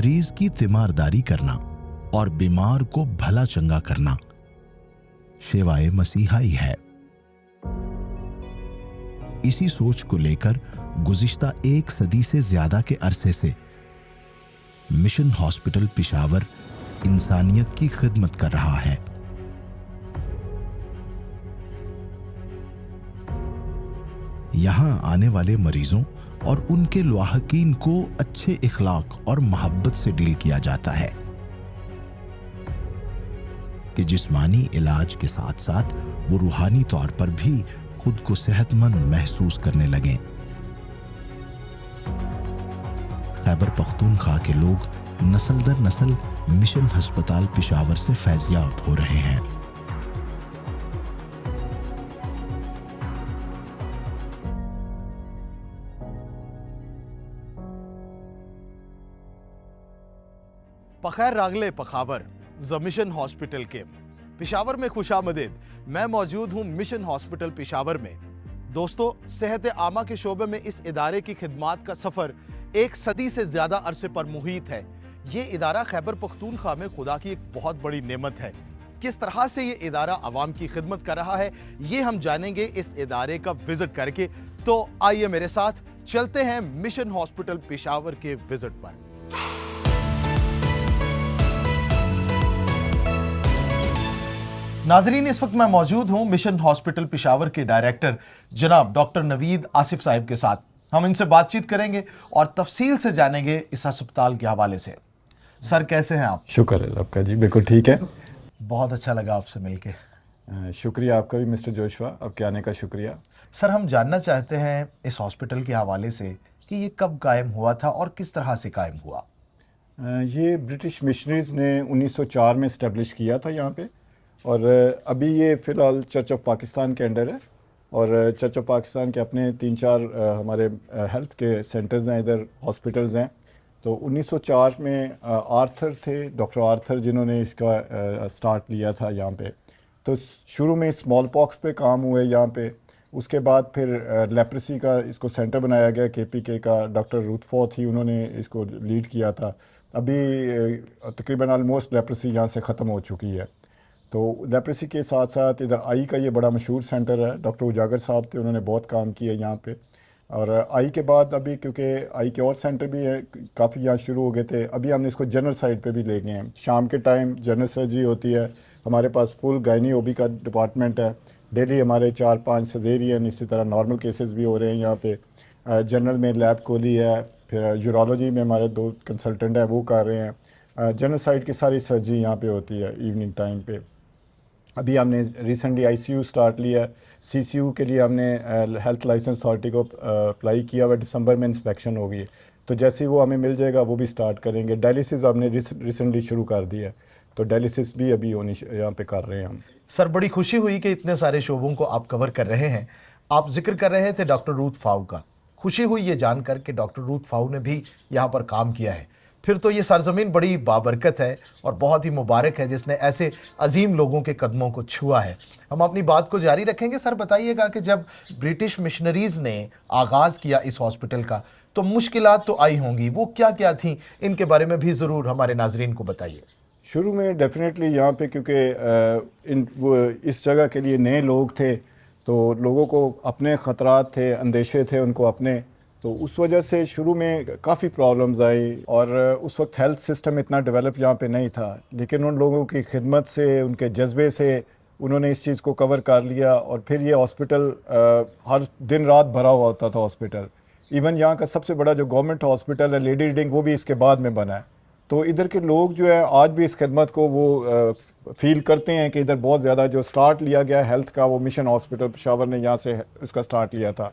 मरीज की तीमारदारी करना और बीमार को भला चंगा करना शेवाए मसीहाई है। इसी सोच को लेकर गुज़िश्ता 1 सदी से ज्यादा के अरसे से मिशन हॉस्पिटल पेशावर इंसानियत की खिदमत कर रहा है। यहां आने वाले मरीजों और उनके लवाहकीन को अच्छे इखलाक और मोहब्बत से डील किया जाता है कि जिस्मानी इलाज के साथ साथ वो रूहानी तौर पर भी खुद को सेहतमंद महसूस करने लगें। खैबर पख्तूनख्वा के लोग नस्ल दर नस्ल मिशन अस्पताल पेशावर से फैज़याब हो रहे हैं। पखैर रागले पखावर ज मिशन हॉस्पिटल के पेशावर में खुशामदीद। मैं मौजूद हूं मिशन हॉस्पिटल पेशावर में। दोस्तों, सेहत आमा के शोबे में इस इदारे की खिदमात का सफर 1 सदी से ज्यादा अरसे पर मुहित है। ये इदारा खैबर पख्तूनख्वा में खुदा की एक बहुत बड़ी नेमत है। किस तरह से ये इदारा आवाम की खिदमत कर रहा है, ये हम जानेंगे इस इदारे का विजिट करके। तो आइए मेरे साथ चलते हैं मिशन हॉस्पिटल पेशावर के विजिट पर। नाजरीन, इस वक्त मैं मौजूद हूं मिशन हॉस्पिटल पेशावर के डायरेक्टर जनाब डॉक्टर नवीद आसिफ साहिब के साथ। हम इनसे बातचीत करेंगे और तफसील से जानेंगे इस अस्पताल के हवाले से। सर, कैसे हैं आप? शुक्र है आपका जी, बिल्कुल ठीक है। बहुत अच्छा लगा आपसे मिलके। शुक्रिया आपका भी मिस्टर जोशवा, आपके आने का शुक्रिया। सर, हम जानना चाहते हैं इस हॉस्पिटल के हवाले से कि ये कब कायम हुआ था और किस तरह से कायम हुआ। ये ब्रिटिश मिशनरीज ने 1904 में इस्टेब्लिश किया था यहाँ पे, और अभी ये फ़िलहाल चर्च ऑफ पाकिस्तान के अंडर है। और चर्च ऑफ पाकिस्तान के अपने 3-4 हमारे हेल्थ के सेंटर्स हैं, इधर हॉस्पिटल्स हैं। तो 1904 में आर्थर थे, डॉक्टर आर्थर, जिन्होंने इसका स्टार्ट लिया था यहाँ पे। तो शुरू में स्मॉल पॉक्स पे काम हुए यहाँ पे। उसके बाद फिर लेप्रेसी का इसको सेंटर बनाया गया, KPK का। डॉक्टर रूथफोर्ड थी, उन्होंने इसको लीड किया था। अभी तकरीबन ऑलमोस्ट लेप्रेसी यहाँ से ख़त्म हो चुकी है। तो लेप्रेसी के साथ साथ इधर आई का ये बड़ा मशहूर सेंटर है। डॉक्टर उजागर साहब थे, उन्होंने बहुत काम किया यहाँ पे। और आई के बाद अभी, क्योंकि आई के और सेंटर भी है काफ़ी यहाँ शुरू हो गए थे, अभी हमने इसको जनरल साइड पे भी ले गए हैं। शाम के टाइम जनरल सर्जरी होती है, हमारे पास फुल गायनी OB का डिपार्टमेंट है। डेली हमारे 4-5 सजेरियन, इसी तरह नॉर्मल केसेस भी हो रहे हैं यहाँ पे। जनरल में लैब कोली है, फिर यूरोलॉजी में हमारे 2 कंसल्टेंट हैं, वो कर रहे हैं। जनरल साइड की सारी सर्जरी यहाँ पे होती है इवनिंग टाइम पे। अभी हमने रिसेंटली ICU स्टार्ट लिया है। CCU के लिए हमने हेल्थ लाइसेंस अथॉरिटी को अप्लाई किया हुआ, दिसंबर में इंस्पेक्शन होगी। तो जैसे ही वो हमें मिल जाएगा वो भी स्टार्ट करेंगे। डायलिसिस हमने रिसेंटली शुरू कर दिया है, तो डायलिसिस भी अभी होनी यहाँ पे कर रहे हैं हम। सर, बड़ी खुशी हुई कि इतने सारे शोबों को आप कवर कर रहे हैं। आप जिक्र कर रहे थे डॉक्टर रूथ फाउ का। खुशी हुई ये जानकर कि डॉक्टर रूथ फाउ ने भी यहाँ पर काम किया है। फिर तो ये सरजमीन बड़ी बाबरकत है और बहुत ही मुबारक है जिसने ऐसे अजीम लोगों के कदमों को छुआ है। हम अपनी बात को जारी रखेंगे। सर, बताइएगा कि जब ब्रिटिश मिशनरीज़ ने आगाज़ किया इस हॉस्पिटल का तो मुश्किलात तो आई होंगी, वो क्या क्या थी, इनके बारे में भी ज़रूर हमारे नाजरीन को बताइए। शुरू में डेफिनेटली यहाँ पे, क्योंकि इस जगह के लिए नए लोग थे, तो लोगों को अपने ख़तरात थे, अंदेशे थे उनको अपने। तो उस वजह से शुरू में काफ़ी प्रॉब्लम्स आई, और उस वक्त हेल्थ सिस्टम इतना डेवलप यहाँ पे नहीं था। लेकिन उन लोगों की खिदमत से, उनके जज्बे से उन्होंने इस चीज़ को कवर कर लिया। और फिर ये हॉस्पिटल हर दिन रात भरा हुआ होता था हॉस्पिटल। इवन यहाँ का सबसे बड़ा जो गवर्नमेंट हॉस्पिटल है लेडी रीडिंग, वो भी इसके बाद में बना है। तो इधर के लोग जो है आज भी इस खिदमत को वो फील करते हैं कि इधर बहुत ज़्यादा जो स्टार्ट लिया गया हेल्थ का, वो मिशन हॉस्पिटल पेशावर ने यहाँ से उसका स्टार्ट लिया था।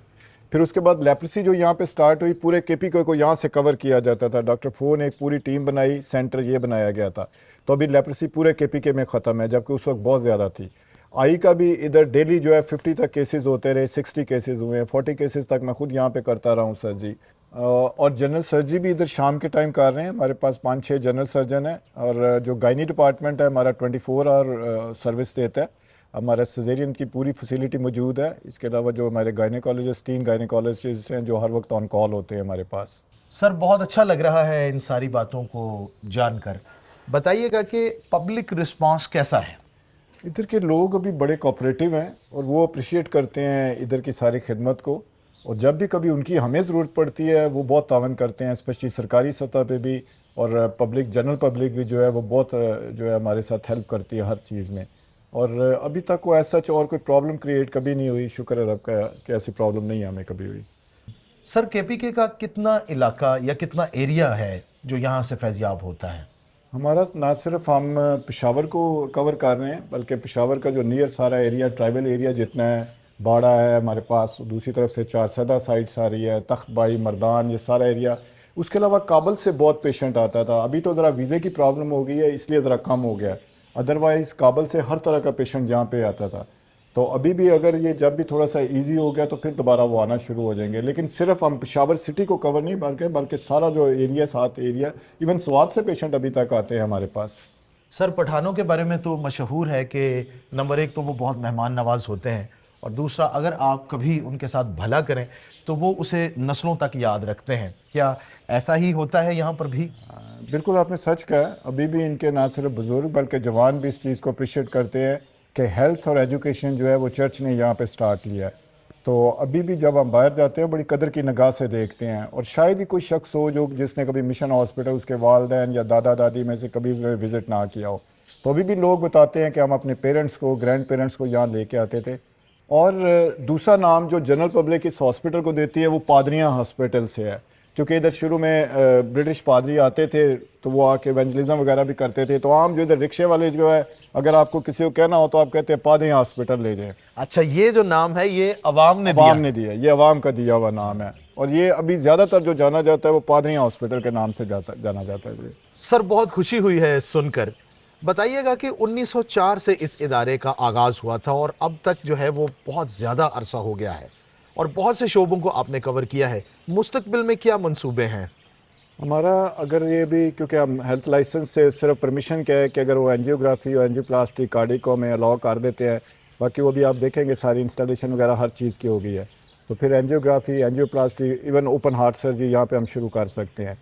फिर उसके बाद लेप्रेसी जो यहाँ पे स्टार्ट हुई, पूरे KPK को यहाँ से कवर किया जाता था। डॉक्टर फो ने एक पूरी टीम बनाई, सेंटर ये बनाया गया था। तो अभी लेप्रेसी पूरे KPK में ख़त्म है, जबकि उस वक्त बहुत ज़्यादा थी। आई का भी इधर डेली जो है 50 तक केसेस होते रहे, 60 केसेस हुए हैं, 40 केसेस तक मैं खुद यहाँ पे करता रहा हूँ सर्जरी। और जनरल सर्जरी भी इधर शाम के टाइम कर रहे हैं। हमारे पास 5-6 जनरल सर्जन हैं, और जो गायनी डिपार्टमेंट है हमारा 24 आवर सर्विस देता है। हमारा सिजेरियन की पूरी फैसिलिटी मौजूद है। इसके अलावा जो हमारे गायनेकोलॉजिस्ट, 3 गायनेकोलॉजिस्ट हैं जो हर वक्त ऑन कॉल होते हैं हमारे पास। सर बहुत अच्छा लग रहा है इन सारी बातों को जानकर। बताइएगा कि पब्लिक रिस्पांस कैसा है? इधर के लोग अभी बड़े कोऑपरेटिव हैं और वो अप्रिशिएट करते हैं इधर की सारी खिदमत को, और जब भी कभी उनकी हमें ज़रूरत पड़ती है वो बहुत तावन करते हैं, स्पेशली सरकारी सतह पे भी, और पब्लिक जनरल पब्लिक भी जो है वो बहुत जो है हमारे साथ हेल्प करती है हर चीज़ में। और अभी तक वो ऐसा और कोई प्रॉब्लम क्रिएट कभी नहीं हुई, शुक्र है रब का कि ऐसी प्रॉब्लम नहीं हमें कभी हुई। सर केपीके का कितना इलाका या कितना एरिया है जो यहाँ से फैज़याब होता है? हमारा ना सिर्फ हम पेशावर को कवर कर रहे हैं, बल्कि पेशावर का जो नियर सारा एरिया, ट्राइबल एरिया जितना है, बाड़ा है हमारे पास, दूसरी तरफ से चारसदा साइड्स आ रही है, तख्तबाई, मर्दान, ये सारा एरिया। उसके अलावा काबुल से बहुत पेशेंट आता था, अभी तो ज़रा वीज़े की प्रॉब्लम हो गई है इसलिए ज़रा कम हो गया, अदरवाइज़ काबुल से हर तरह का पेशेंट यहाँ पे आता था। तो अभी भी अगर ये जब भी थोड़ा सा इजी हो गया तो फिर दोबारा वो आना शुरू हो जाएंगे, लेकिन सिर्फ हम पेशावर सिटी को कवर नहीं बल्कि सारा जो एरिया, साथ एरिया, इवन स्वात से पेशेंट अभी तक आते हैं हमारे पास। सर पठानों के बारे में तो मशहूर है कि नंबर एक तो वो बहुत मेहमान नवाज होते हैं, और दूसरा अगर आप कभी उनके साथ भला करें तो वो उसे नस्लों तक याद रखते हैं। क्या ऐसा ही होता है यहाँ पर भी? बिल्कुल आपने सच कहा, अभी भी इनके ना सिर्फ बुजुर्ग बल्कि जवान भी इस चीज़ को अप्रिशिएट करते हैं कि हेल्थ और एजुकेशन जो है वो चर्च ने यहाँ पे स्टार्ट लिया है। तो अभी भी जब हम बाहर जाते हैं बड़ी कदर की निगाह से देखते हैं, और शायद ही कोई शख्स हो जो जिसने कभी मिशन हॉस्पिटल, उसके वालदैन या दादा दादी में से कभी विज़िट ना किया हो। तो अभी भी लोग बताते हैं कि हम अपने पेरेंट्स को, ग्रैंड पेरेंट्स को यहाँ लेके आते थे। और दूसरा नाम जो जनरल पब्लिक इस हॉस्पिटल को देती है वो पादरियाँ हॉस्पिटल से है, क्योंकि इधर शुरू में ब्रिटिश पादरी आते थे तो वो आके इवेंजलिज्म वगैरह भी करते थे। तो आम जो इधर रिक्शे वाले जो है, अगर आपको किसी को कहना हो तो आप कहते हैं पादरियाँ हॉस्पिटल ले जाएं। अच्छा, ये जो नाम है ये अवाम ने दिया, ये अवाम का दिया हुआ नाम है, और ये अभी ज़्यादातर जो जाना जाता है वो पादरियाँ हॉस्पिटल के नाम से जाना जाता है। सर बहुत खुशी हुई है सुनकर। बताइएगा कि 1904 से इस इदारे का आगाज़ हुआ था और अब तक जो है वो बहुत ज़्यादा अरसा हो गया है और बहुत से शोबों को आपने कवर किया है। मुस्तकबिल में क्या मंसूबे हैं? हमारा अगर ये भी, क्योंकि हम हेल्थ लाइसेंस से सिर्फ परमिशन क्या है कि अगर वो एंजियोग्राफी और एंजियोप्लास्टी कार्डियक को हमें अलाउ कर देते हैं, बाकी वो भी आप देखेंगे सारी इंस्टॉलेशन वगैरह हर चीज़ की हो गई है। तो फिर angiography, angioplasty, even open heart surgery यहाँ पे हम शुरू कर सकते हैं।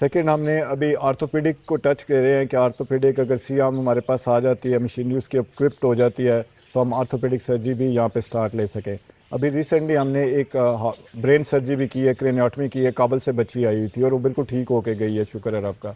सेकेंड, हमने अभी आर्थोपेडिक को टच कर रहे हैं कि आर्थोपेडिक अगर सियाम हमारे पास आ जाती है, मशीनरी उसकी इक्विप्ड हो जाती है, तो हम आर्थोपेडिक सर्जरी भी यहाँ पे स्टार्ट ले सकें। अभी रिसेंटली हमने एक ब्रेन सर्जरी भी की है, क्रेनियोटमी की है, काबुल से बच्ची आई हुई थी और वो बिल्कुल ठीक होके गई है, शुक्र है रब का।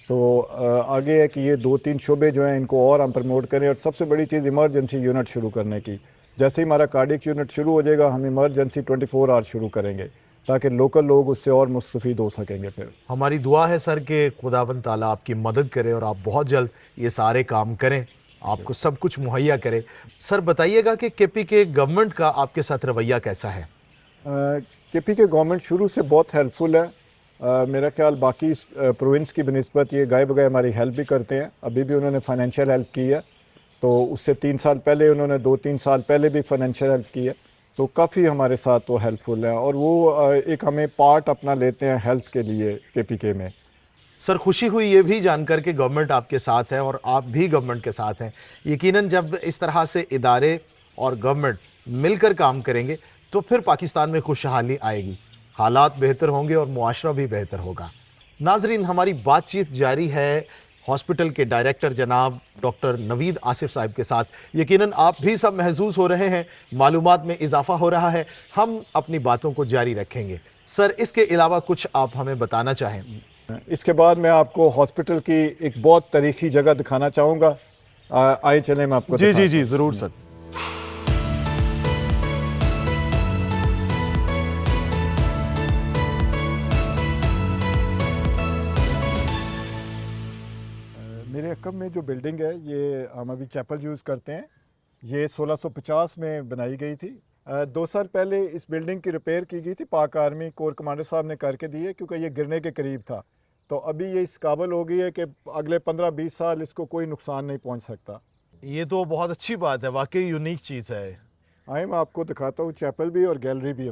तो आगे है कि ये 2-3 शोबे जो हैं इनको और हम प्रमोट करें, और सबसे बड़ी चीज़ इमरजेंसी यूनिट शुरू करने की। जैसे ही हमारा कार्डियक यूनिट शुरू हो जाएगा, हम इमरजेंसी 24 आवर शुरू करेंगे ताकि लोकल लोग उससे और मुस्तफ़ीद हो सकेंगे। फिर हमारी दुआ है सर कि खुदावंद ताला आपकी मदद करे और आप बहुत जल्द ये सारे काम करें, आपको सब कुछ मुहैया करे। सर बताइएगा कि केपीके गवर्नमेंट का आपके साथ रवैया कैसा है? केपीके गवर्नमेंट शुरू से बहुत हेल्पफुल है। मेरा ख्याल बाकी प्रोविंस की बनिस्बत ये गाय बगाए हमारी हेल्प भी करते हैं। अभी भी उन्होंने फाइनेंशियल हेल्प की है, तो उससे 3 साल पहले उन्होंने 2-3 साल पहले भी फाइनेंशियल हेल्प की है, तो काफ़ी हमारे साथ वो हेल्पफुल है और वो एक हमें पार्ट अपना लेते हैं हेल्थ के लिए केपीके में। सर खुशी हुई ये भी जानकर कि गवर्नमेंट आपके साथ है और आप भी गवर्नमेंट के साथ हैं। यकीनन जब इस तरह से इदारे और गवर्नमेंट मिलकर काम करेंगे तो फिर पाकिस्तान में खुशहाली आएगी, हालात बेहतर होंगे और मुआशरा भी बेहतर होगा। नाजरीन, हमारी बातचीत जारी है हॉस्पिटल के डायरेक्टर जनाब डॉक्टर नवीद आसिफ साहब के साथ। यकीनन आप भी सब महसूस हो रहे हैं, मालूमात में इजाफा हो रहा है। हम अपनी बातों को जारी रखेंगे। सर इसके अलावा कुछ आप हमें बताना चाहें? इसके बाद मैं आपको हॉस्पिटल की एक बहुत तारीखी जगह दिखाना चाहूँगा। आइए चलें, मैं आपको जी ज़रूर सर। मेरे अकब में जो बिल्डिंग है ये हम अभी चैपल यूज़ करते हैं। ये 1650 में बनाई गई थी। 2 साल पहले इस बिल्डिंग की रिपेयर की गई थी, पाक आर्मी कोर कमांडर साहब ने करके दी है, क्योंकि ये गिरने के करीब था। तो अभी ये इस काबिल हो गई है कि अगले 15-20 साल इसको कोई नुकसान नहीं पहुंच सकता। ये तो बहुत अच्छी बात है, वाकई यूनिक चीज़ है। आए मैं आपको दिखाता हूँ चैपल भी और गैलरी भी।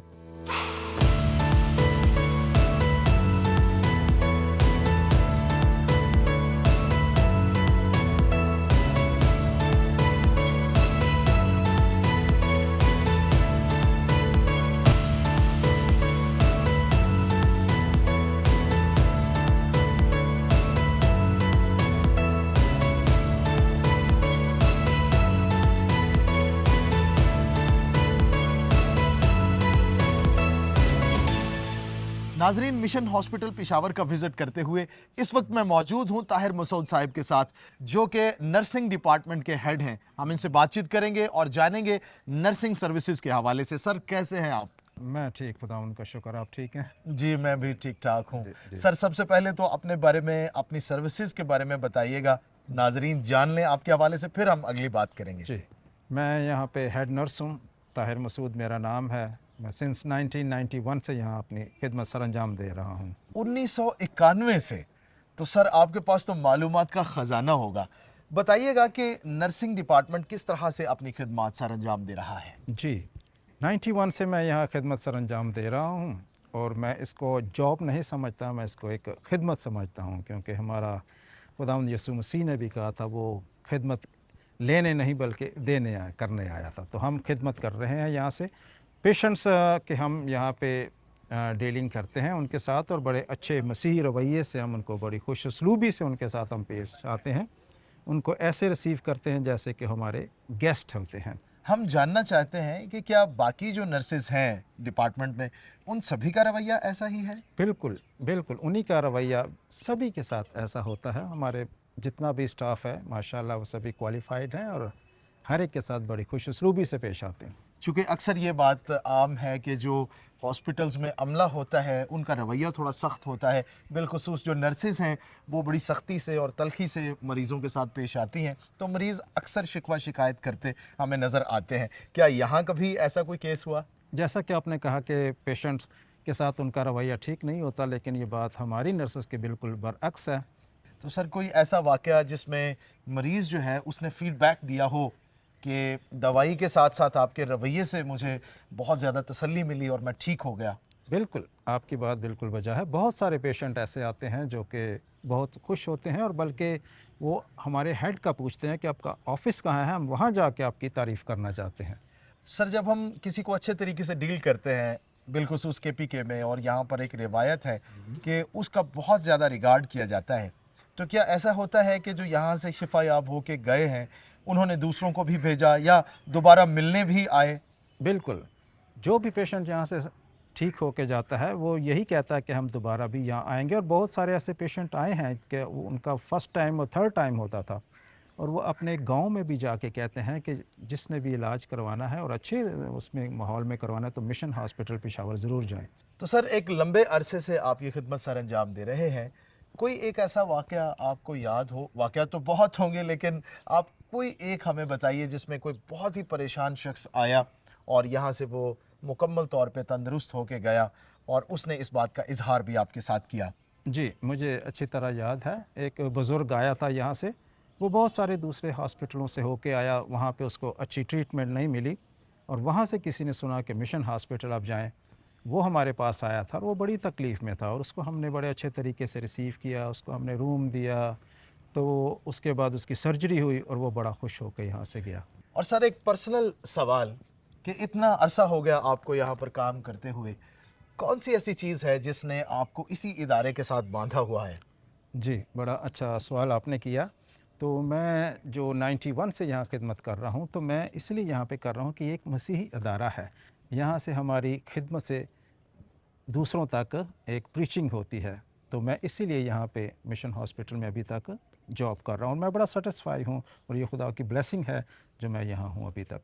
नाजरीन, मिशन हॉस्पिटल पेशावर का विजिट करते हुए इस वक्त मैं मौजूद हूं ताहिर मसूद साहिब के साथ, जो कि नर्सिंग डिपार्टमेंट के हेड हैं। हम इनसे बातचीत करेंगे और जानेंगे नर्सिंग सर्विसेज के हवाले से। सर, कैसे हैं आप? मैं ठीक, खुदा उनका शुक्र। आप ठीक हैं? जी, मैं भी ठीक ठाक हूँ। सर, सबसे पहले तो अपने बारे में, अपनी सर्विसेज के बारे में बताइएगा, नाजरीन जान लें आपके हवाले से, फिर हम अगली बात करेंगे। जी, मैं यहाँ पे हेड नर्स हूँ, ताहिर मसूद मेरा नाम है। मैं सिंस 1991 से यहाँ अपनी खिदमत सर अंजाम दे रहा हूँ। 1991 से? तो सर आपके पास तो मालूमात का ख़जाना होगा। बताइएगा कि नर्सिंग डिपार्टमेंट किस तरह से अपनी खिदमत सर अंजाम दे रहा है? जी, 91 से मैं यहाँ खिदमत सर अंजाम दे रहा हूँ और मैं इसको जॉब नहीं समझता, मैं इसको एक खिदमत समझता हूँ, क्योंकि हमारा खुदावंद यीशु मसीह ने भी कहा था वो खिदमत लेने नहीं बल्कि देने करने आया था। तो हम खिदमत कर रहे हैं यहाँ से पेशेंट्स के, हम यहाँ पे डीलिंग करते हैं उनके साथ, और बड़े अच्छे मसीही रवैये से हम उनको, बड़ी खुश उसलूबी से उनके साथ हम पेश आते हैं। उनको ऐसे रिसीव करते हैं जैसे कि हमारे गेस्ट होते हैं। हम जानना चाहते हैं कि क्या बाकी जो नर्सेज हैं डिपार्टमेंट में, उन सभी का रवैया ऐसा ही है? बिल्कुल बिल्कुल, उन्हीं का रवैया सभी के साथ ऐसा होता है। हमारे जितना भी स्टाफ है माशाल्लाह वो सभी क्वालिफाइड हैं और हर एक के साथ बड़ी खुश उसलूबी से पेश आते हैं। चूँकि अक्सर ये बात आम है कि जो हॉस्पिटल्स में अमला होता है उनका रवैया थोड़ा सख्त होता है, बिलखुसूस जो नर्सेज हैं वो बड़ी सख्ती से और तलखी से मरीज़ों के साथ पेश आती हैं, तो मरीज़ अक्सर शिकवा शिकायत करते हमें नज़र आते हैं। क्या यहाँ कभी ऐसा कोई केस हुआ? जैसा कि आपने कहा कि पेशेंट्स के साथ उनका रवैया ठीक नहीं होता, लेकिन ये बात हमारी नर्सेस के बिल्कुल बरअक्स है। तो सर, कोई ऐसा वाक़या जिसमें मरीज़ जो है उसने फ़ीडबैक दिया हो कि दवाई के साथ साथ आपके रवैये से मुझे बहुत ज़्यादा तसल्ली मिली और मैं ठीक हो गया? बिल्कुल, आपकी बात बिल्कुल वजह है। बहुत सारे पेशेंट ऐसे आते हैं जो कि बहुत खुश होते हैं और बल्कि वो हमारे हेड का पूछते हैं कि आपका ऑफ़िस कहाँ है, हम वहाँ जाके आपकी तारीफ़ करना चाहते हैं। सर, जब हम किसी को अच्छे तरीके से डील करते हैं, बिलखुसूस KPK में, और यहाँ पर एक रिवायत है कि उसका बहुत ज़्यादा रिगार्ड किया जाता है, तो क्या ऐसा होता है कि जो यहाँ से शिफायाब हो के गए हैं उन्होंने दूसरों को भी भेजा या दोबारा मिलने भी आए? बिल्कुल, जो भी पेशेंट यहाँ से ठीक होके जाता है वो यही कहता है कि हम दोबारा भी यहाँ आएंगे। और बहुत सारे ऐसे पेशेंट आए हैं कि उनका फर्स्ट टाइम और थर्ड टाइम होता था, और वो अपने गांव में भी जाके कहते हैं कि जिसने भी इलाज करवाना है और अच्छे उसमें माहौल में करवाना है तो मिशन हॉस्पिटल पेशावर ज़रूर जाएं। तो सर, एक लंबे अरसे से आप ये खिदमत सर अंजाम दे रहे हैं, कोई एक ऐसा वाक़या आपको याद हो? वाक़या तो बहुत होंगे, लेकिन आप कोई एक हमें बताइए जिसमें कोई बहुत ही परेशान शख्स आया और यहाँ से वो मुकम्मल तौर पे तंदुरुस्त होके गया और उसने इस बात का इजहार भी आपके साथ किया। जी, मुझे अच्छी तरह याद है। एक बुज़ुर्ग आया था यहाँ से, वो बहुत सारे दूसरे हॉस्पिटलों से होके आया, वहाँ पे उसको अच्छी ट्रीटमेंट नहीं मिली और वहाँ से किसी ने सुना कि मिशन हॉस्पिटल आप जाएं। वो हमारे पास आया था और वो बड़ी तकलीफ़ में था और उसको हमने बड़े अच्छे तरीके से रिसीव किया, उसको हमने रूम दिया, तो उसके बाद उसकी सर्जरी हुई और वो बड़ा खुश होकर यहाँ से गया। और सर, एक पर्सनल सवाल कि इतना अरसा हो गया आपको यहाँ पर काम करते हुए, कौन सी ऐसी चीज़ है जिसने आपको इसी इदारे के साथ बांधा हुआ है? जी, बड़ा अच्छा सवाल आपने किया। तो मैं जो 91 से यहाँ खिदमत कर रहा हूँ, तो मैं इसलिए यहाँ पे कर रहा हूँ कि एक मसीही अदारा है। यहाँ से हमारी खिदमत से दूसरों तक एक प्रीचिंग होती है, तो मैं इसीलिए यहाँ पे मिशन हॉस्पिटल में अभी तक जॉब कर रहा हूँ। मैं बड़ा सेटिस्फाई हूँ और ये खुदा की ब्लेसिंग है जो मैं यहाँ हूँ अभी तक।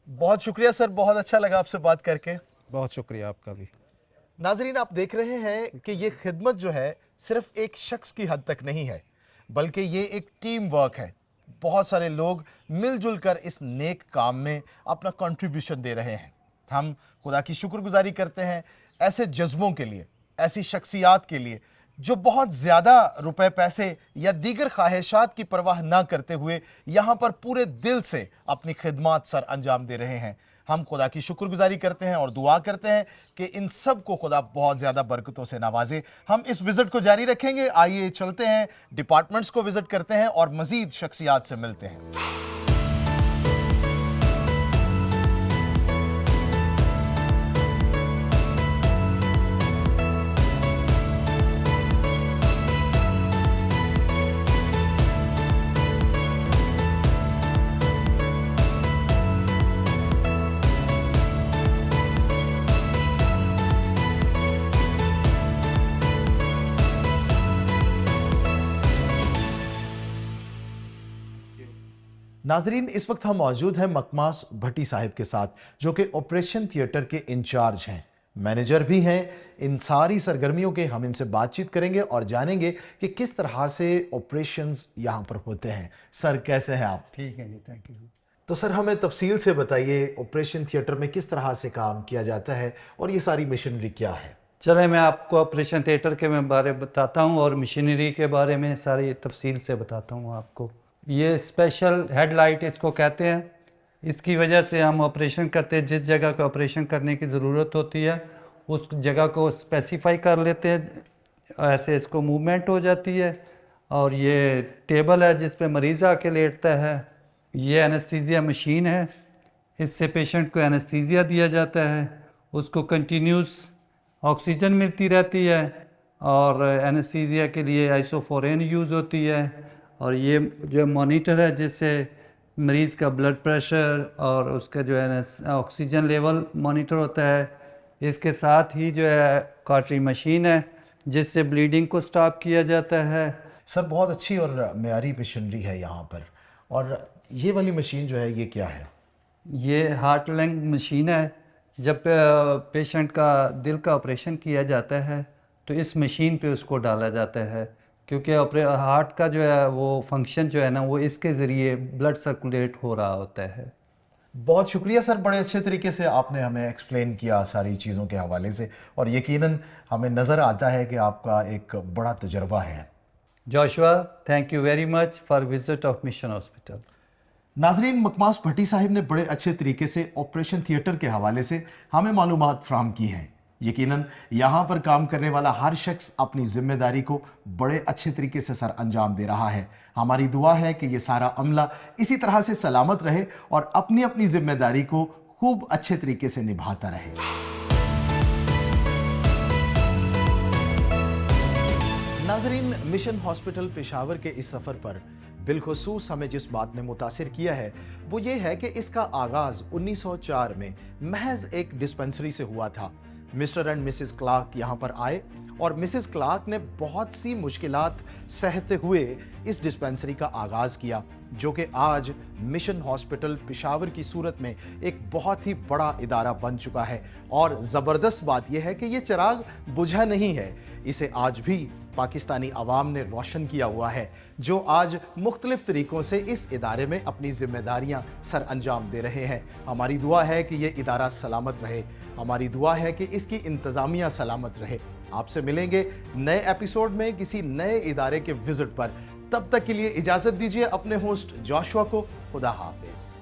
बहुत शुक्रिया सर, बहुत अच्छा लगा आपसे बात करके। बहुत शुक्रिया आपका भी। नाजरीन, आप देख रहे हैं कि ये खिदमत जो है सिर्फ एक शख्स की हद तक नहीं है, बल्कि ये एक टीम वर्क है। बहुत सारे लोग मिलजुल कर इस नेक काम में अपना कंट्रीब्यूशन दे रहे हैं। हम खुदा की शुक्रगुजारी करते हैं ऐसे जज्बों के लिए, ऐसी शख्सियात के लिए जो बहुत ज़्यादा रुपए पैसे या दीगर ख्वाहिशात की परवाह ना करते हुए यहाँ पर पूरे दिल से अपनी खिदमत सर अंजाम दे रहे हैं। हम खुदा की शुक्रगुजारी करते हैं और दुआ करते हैं कि इन सब को खुदा बहुत ज़्यादा बरकतों से नवाजे। हम इस विज़िट को जारी रखेंगे। आइए चलते हैं, डिपार्टमेंट्स को विज़िट करते हैं और मज़ीद शख्सियात से मिलते हैं। नाजरीन, इस वक्त हम मौजूद हैं मकमास भट्टी साहिब के साथ, जो कि ऑपरेशन थिएटर के इंचार्ज हैं, मैनेजर भी हैं। इन सारी सरगर्मियों के हम इनसे बातचीत करेंगे और जानेंगे कि किस तरह से ऑपरेशंस यहाँ पर होते हैं। सर, कैसे हैं आप? ठीक है जी, थैंक यू। तो सर, हमें तफसील से बताइए, ऑपरेशन थिएटर में किस तरह से काम किया जाता है और ये सारी मशीनरी क्या है? चले मैं आपको ऑपरेशन थिएटर के बारे बताता हूँ और मशीनरी के बारे में सारी तफसील से बताता हूँ आपको। ये स्पेशल हेडलाइट इसको कहते हैं। इसकी वजह से हम ऑपरेशन करते हैं, जिस जगह का ऑपरेशन करने की ज़रूरत होती है उस जगह को स्पेसिफाई कर लेते हैं, ऐसे इसको मूवमेंट हो जाती है। और ये टेबल है जिस पे मरीज़ आके लेटता है। ये एनेस्थीसिया मशीन है, इससे पेशेंट को एनेस्थीसिया दिया जाता है, उसको कंटिन्यूस ऑक्सीजन मिलती रहती है और एनेस्थीसिया के लिए आइसोफोरेन यूज़ होती है। और ये जो मॉनिटर है जिससे मरीज़ का ब्लड प्रेशर और उसका जो है ऑक्सीजन लेवल मॉनिटर होता है। इसके साथ ही जो है कार्टरी मशीन है जिससे ब्लीडिंग को स्टॉप किया जाता है। सर, बहुत अच्छी और मेयारी मशीनरी है यहाँ पर। और ये वाली मशीन जो है, ये क्या है? ये हार्ट लंग मशीन है। जब पेशेंट का दिल का ऑपरेशन किया जाता है तो इस मशीन पे उसको डाला जाता है, क्योंकि हार्ट का जो है वो फंक्शन जो है ना वो इसके ज़रिए ब्लड सर्कुलेट हो रहा होता है। बहुत शुक्रिया सर, बड़े अच्छे तरीके से आपने हमें एक्सप्लेन किया सारी चीज़ों के हवाले से, और यकीनन हमें नज़र आता है कि आपका एक बड़ा तजर्बा है। Joshua, thank you very much for visit of mission hospital. नाजरीन, मकमास भट्टी साहिब ने बड़े अच्छे तरीके से ऑपरेशन थिएटर के हवाले से हमें मालूमात फ्राहम की हैं। यकीनन यहाँ पर काम करने वाला हर शख्स अपनी जिम्मेदारी को बड़े अच्छे तरीके से सर अंजाम दे रहा है। हमारी दुआ है कि ये सारा अमला इसी तरह से सलामत रहे और अपनी अपनी जिम्मेदारी को खूब अच्छे तरीके से निभाता रहे। नाजरीन, मिशन हॉस्पिटल पेशावर के इस सफ़र पर बिलखुसूस हमें जिस बात ने मुतासिर किया है वो ये है कि इसका आगाज़ 1904 में महज एक डिस्पेंसरी से हुआ था। मिस्टर एंड मिसेस क्लार्क यहाँ पर आए और मिसेस क्लार्क ने बहुत सी मुश्किलात सहते हुए इस डिस्पेंसरी का आगाज़ किया, जो कि आज मिशन हॉस्पिटल पेशावर की सूरत में एक बहुत ही बड़ा इदारा बन चुका है। और ज़बरदस्त बात यह है कि ये चिराग बुझा नहीं है, इसे आज भी पाकिस्तानी अवाम ने रोशन किया हुआ है, जो आज मुख्तलिफ तरीक़ों से इस इदारे में अपनी जिम्मेदारियां सर अंजाम दे रहे हैं। हमारी दुआ है कि ये इदारा सलामत रहे, हमारी दुआ है कि इसकी इंतज़ामिया सलामत रहे। आपसे मिलेंगे नए एपिसोड में किसी नए इदारे के विजिट पर। तब तक के लिए इजाज़त दीजिए अपने होस्ट जोशुआ को। खुदा हाफिज़।